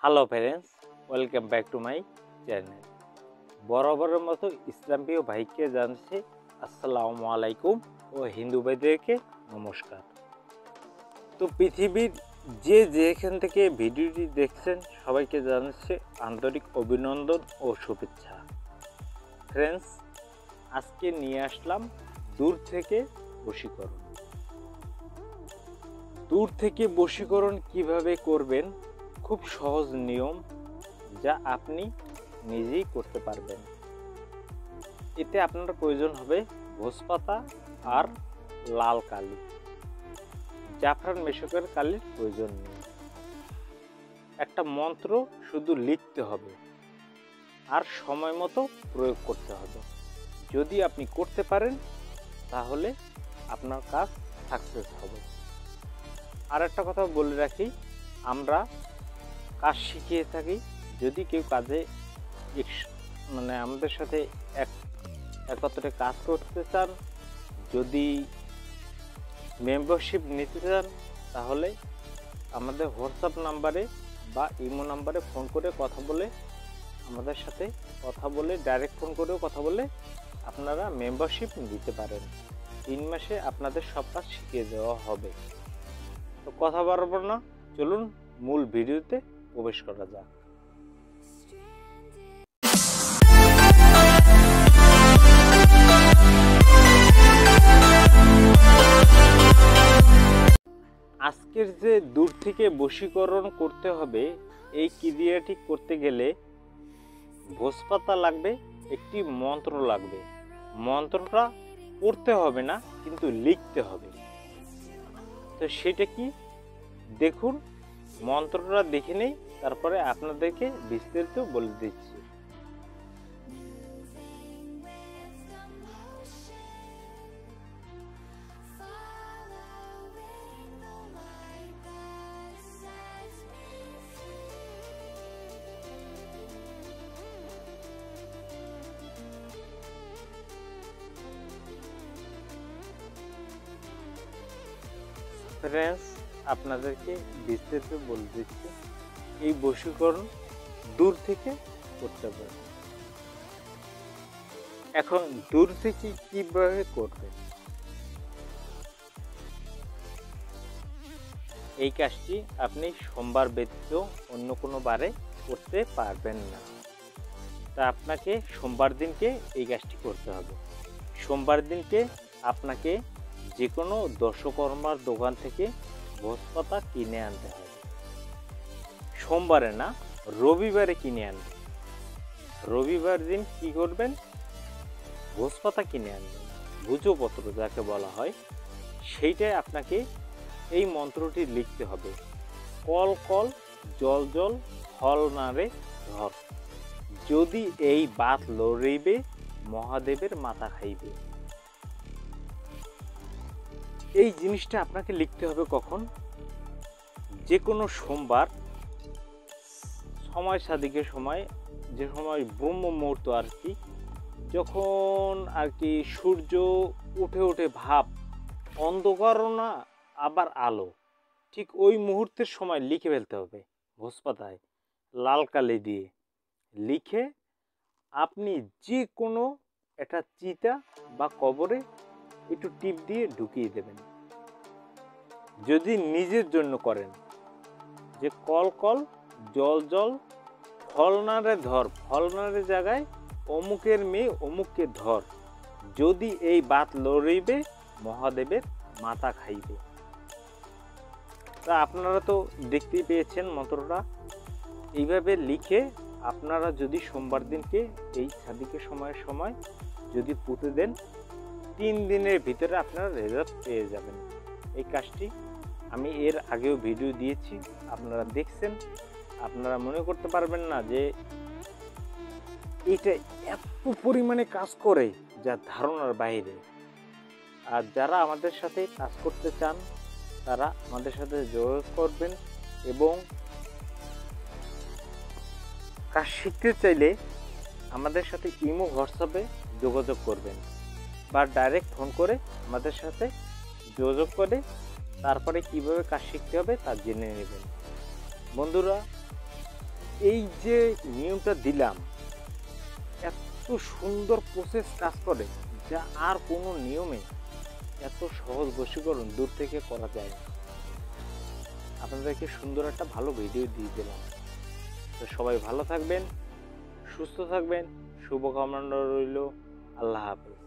Hello friends, welcome back to my channel. বরাবরের মতো ইসলাম প্রিয় ভাইকে জানাচ্ছি আসসালামু আলাইকুম ও হিন্দু ভাইদেরকে নমস্কার। তো পৃথিবীর যেখান থেকে ভিডিওটি দেখছেন সবাইকে জানাচ্ছি আন্তরিক অভিনন্দন ও শুভেচ্ছা। ফ্রেন্ডস, আজকে নিয়ে আসলাম দূর থেকে বশীকরণ। দূর থেকে বশীকরণ কিভাবে করবেন, খুব সহজ নিয়ম যা আপনি নিজেই করতে পারবেন। এতে আপনার প্রয়োজন হবে ভোজপাতা আর লাল কালি। জাফরান মেশকের কালির প্রয়োজন নেই। একটা মন্ত্র শুধু লিখতে হবে আর সময় মতো প্রয়োগ করতে হবে। যদি আপনি করতে পারেন তাহলে আপনার কাজ সাকসেস হবে। আর একটা কথা বলে রাখি, আমরা কাজ শিখিয়ে থাকি। যদি কেউ কাজে আমাদের সাথে একত্রে কাজ করতে চান, যদি মেম্বারশিপ নিতে চান, তাহলে আমাদের হোয়াটসঅ্যাপ নাম্বারে বা ইমো নাম্বারে ফোন করে কথা বলে আমাদের সাথে কথা বলে ডাইরেক্ট ফোন করেও কথা বলে আপনারা মেম্বারশিপ নিতে পারেন। 3 মাসে আপনাদের সব কাজ শিখিয়ে দেওয়া হবে। তো কথা বাড়াবো না, চলুন মূল ভিডিওতে প্রবেশ করা যাক। আজকের যে দূর থেকে বশীকরণ করতে হবে, এই ক্রিয়াটি করতে গেলে ভোজপাতা লাগবে, একটি মন্ত্র লাগবে। মন্ত্রটা পড়তে হবে না, কিন্তু লিখতে হবে। তো সেটা কি দেখুন, মন্ত্রটা দেখে নেই, তারপরে আপনাদেরকে বিস্তারিত বলে দিচ্ছি। ফ্রেন্ডস, আপনাদেরকে বিস্তারিত বলে দিচ্ছি। এই বশীকরণ দূর থেকে করতে পারে। এখন দূর থেকে কিভাবে করবেন, এই কাজটি আপনি সোমবার ব্যতীত অন্য কোনো বারে করতে পারবেন না। তা আপনাকে সোমবার দিনকে এই কাজটি করতে হবে। সোমবার দিনকে আপনাকে যে কোনো দশকর্মার দোকান থেকে ভোজপাতা কিনে আনতে হবে। সোমবারে না, রবিবারে কিনে আনবেন। রবিবার দিন কি করবেন, ভোজপাতা কিনে আনবেন, ভুজপত্র যাকে বলা হয়, সেইটাই আপনাকে এই মন্ত্রটি লিখতে হবে। কল কল জল জল ফল নারে ধর, যদি এই বাত লড়িবে মহাদেবের মাথা খাইবে। এই জিনিসটা আপনাকে লিখতে হবে কখন, যে কোনো সোমবার সময় সাদিকের সময়, যে সময় ব্রহ্ম মুহূর্ত আর কি, যখন আর কি সূর্য উঠে উঠে ভাব, অন্ধকারও না আবার আলো, ঠিক ওই মুহূর্তের সময় লিখে ফেলতে হবে ভোজপাতায় লাল কালি দিয়ে। লিখে আপনি যে কোনো একটা চিতা বা কবরে একটু টিপ দিয়ে ঢুকিয়ে দেবেন। যদি নিজের জন্য করেন, যে কল কল জল জল ফল নারে ধর, ফল নারে জায়গায় অমুকের মেয়ে অমুককে ধর, যদি এই বাত লড়িবে মহাদেবের মাথা খাইবে। তা আপনারা তো দেখতেই পেয়েছেন মন্ত্রটা। এইভাবে লিখে আপনারা যদি সোমবার দিনকে এই সাদিকের সময় যদি পুঁতে দেন, 3 দিনের ভিতরে আপনারা রেজাল্ট পেয়ে যাবেন। এই কাজটি আমি এর আগেও ভিডিও দিয়েছি, আপনারা দেখছেন। আপনারা মনে করতে পারবেন না যে এটা এত পরিমাণে কাজ করে, যা ধারণার বাইরে। আর যারা আমাদের সাথে কাজ করতে চান তারা আমাদের সাথে যোগাযোগ করবেন, এবং কাজ শিখতে চাইলে আমাদের সাথে ইমো হোয়াটসঅ্যাপে যোগাযোগ করবেন, বা ডাইরেক্ট ফোন করে আমাদের সাথে যোগাযোগ করে তারপরে কিভাবে কাজ শিখতে হবে তা জেনে নেবেন। বন্ধুরা, এই যে নিয়মটা দিলাম, এত সুন্দর প্রসেস কাজ করে যা আর কোনো নিয়মে এত সহজ বশীকরণ দূর থেকে করা যায় না। আপনাদেরকে সুন্দর একটা ভালো ভিডিও দিয়ে দিলাম। তো সবাই ভালো থাকবেন, সুস্থ থাকবেন, শুভকামনা রইল। আল্লাহ হাফেজ।